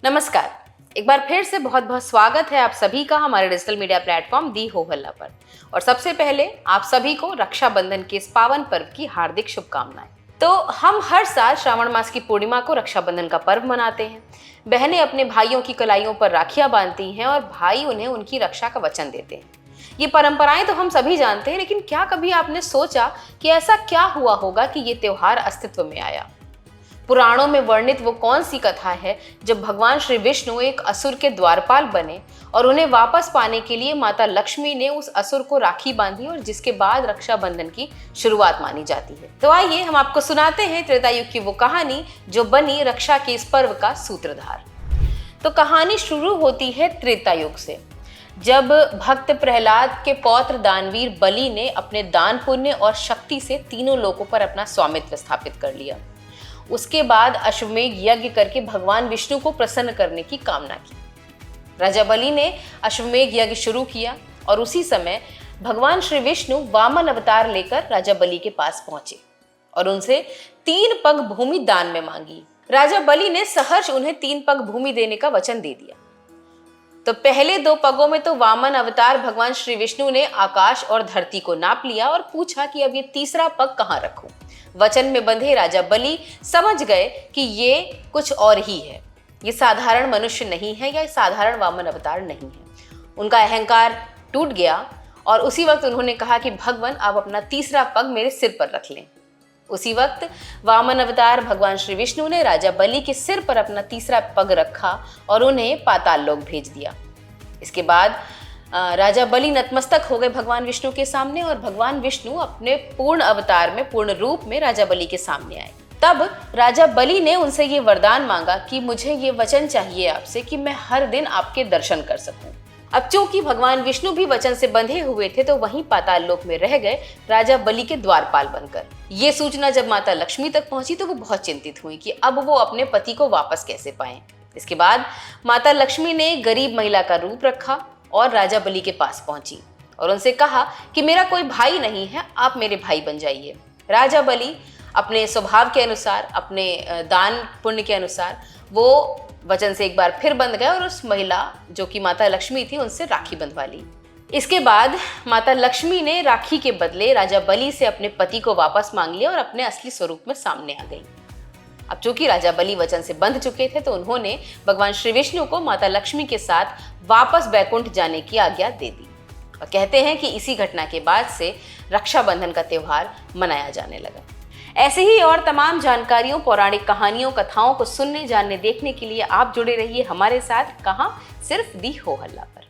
नमस्कार। एक बार फिर से बहुत बहुत स्वागत है आप सभी का हमारे डिजिटल मीडिया प्लेटफॉर्म दी हो हल्ला पर। और सबसे पहले आप सभी को रक्षाबंधन के इस पावन पर्व की हार्दिक शुभकामनाएं। तो हम हर साल श्रावण मास की पूर्णिमा को रक्षाबंधन का पर्व मनाते हैं। बहनें अपने भाइयों की कलाइयों पर राखियां बांधती हैं और भाई उन्हें उनकी रक्षा का वचन देते हैं। ये परंपराएं तो हम सभी जानते हैं, लेकिन क्या कभी आपने सोचा कि ऐसा क्या हुआ होगा कि ये त्योहार अस्तित्व में आया? पुराणों में वर्णित वो कौन सी कथा है जब भगवान श्री विष्णु एक असुर के द्वारपाल बने और उन्हें वापस पाने के लिए माता लक्ष्मी ने उस असुर को राखी बांधी और जिसके बाद रक्षाबंधन की शुरुआत मानी जाती है। तो आइए हम आपको सुनाते हैं त्रेता युग की वो कहानी जो बनी रक्षा के इस पर्व का सूत्रधार। तो कहानी शुरू होती है त्रेता युग से, जब भक्त प्रहलाद के पौत्र दानवीर बलि ने अपने दान पुण्य और शक्ति से तीनों लोकों पर अपना स्वामित्व स्थापित कर लिया। उसके बाद अश्वमेध यज्ञ करके भगवान विष्णु को प्रसन्न करने की कामना की। राजा बलि ने अश्वमेध यज्ञ शुरू किया और उसी समय भगवान श्री विष्णु वामन अवतार लेकर राजा बलि के पास पहुंचे और उनसे 3 पग भूमि दान में मांगी। राजा बलि ने सहर्ष उन्हें 3 पग भूमि देने का वचन दे दिया। तो पहले 2 पगों में तो वामन अवतार भगवान श्री विष्णु ने आकाश और धरती को नाप लिया और पूछा कि अब ये तीसरा पग कहाँ रखूं। वचन में बंधे राजा बलि समझ गए कि ये कुछ और ही है, ये साधारण मनुष्य नहीं है या साधारण वामन अवतार नहीं है। उनका अहंकार टूट गया और उसी वक्त उन्होंने कहा कि भगवान आप अपना तीसरा पग मेरे सिर पर रख लें। उसी वक्त वामन अवतार भगवान श्री विष्णु ने राजा बलि के सिर पर अपना तीसरा पग रखा और उन्हें पाताल लोक भेज दिया। इसके बाद राजा बलि नतमस्तक हो गए भगवान विष्णु के सामने और भगवान विष्णु अपने पूर्ण अवतार में, पूर्ण रूप में राजा बलि के सामने आए। तब राजा बलि ने उनसे ये वरदान मांगा कि मुझे ये वचन चाहिए आपसे कि मैं हर दिन आपके दर्शन कर सकूं। अब चूंकि भगवान विष्णु भी वचन से बंधे हुए थे तो वहीं पाताल लोक में रह गए राजा बलि के द्वारपाल बनकर। ये सूचना जब माता लक्ष्मी तक पहुंची तो वो बहुत चिंतित हुई कि अब वो अपने पति को वापस कैसे पाएं। इसके बाद माता लक्ष्मी ने गरीब महिला का रूप रखा और राजा बलि के पास पहुंची और उनसे कहा कि मेरा कोई भाई नहीं है, आप मेरे भाई बन जाइए। राजा बलि अपने स्वभाव के अनुसार, अपने दान पुण्य के अनुसार वो वचन से एक बार फिर बंध गए और उस महिला जो कि माता लक्ष्मी थी उनसे राखी बंधवा ली। इसके बाद माता लक्ष्मी ने राखी के बदले राजा बलि से अपने पति को वापस मांग लिया और अपने असली स्वरूप में सामने आ गई। अब चूंकि राजा बलि वचन से बंध चुके थे तो उन्होंने भगवान श्री विष्णु को माता लक्ष्मी के साथ वापस बैकुंठ जाने की आज्ञा दे दी। और कहते हैं कि इसी घटना के बाद से रक्षाबंधन का त्योहार मनाया जाने लगा। ऐसे ही और तमाम जानकारियों, पौराणिक कहानियों, कथाओं को सुनने, जानने, देखने के लिए आप जुड़े रहिए हमारे साथ। कहां? सिर्फ दी हो हल्ला पर।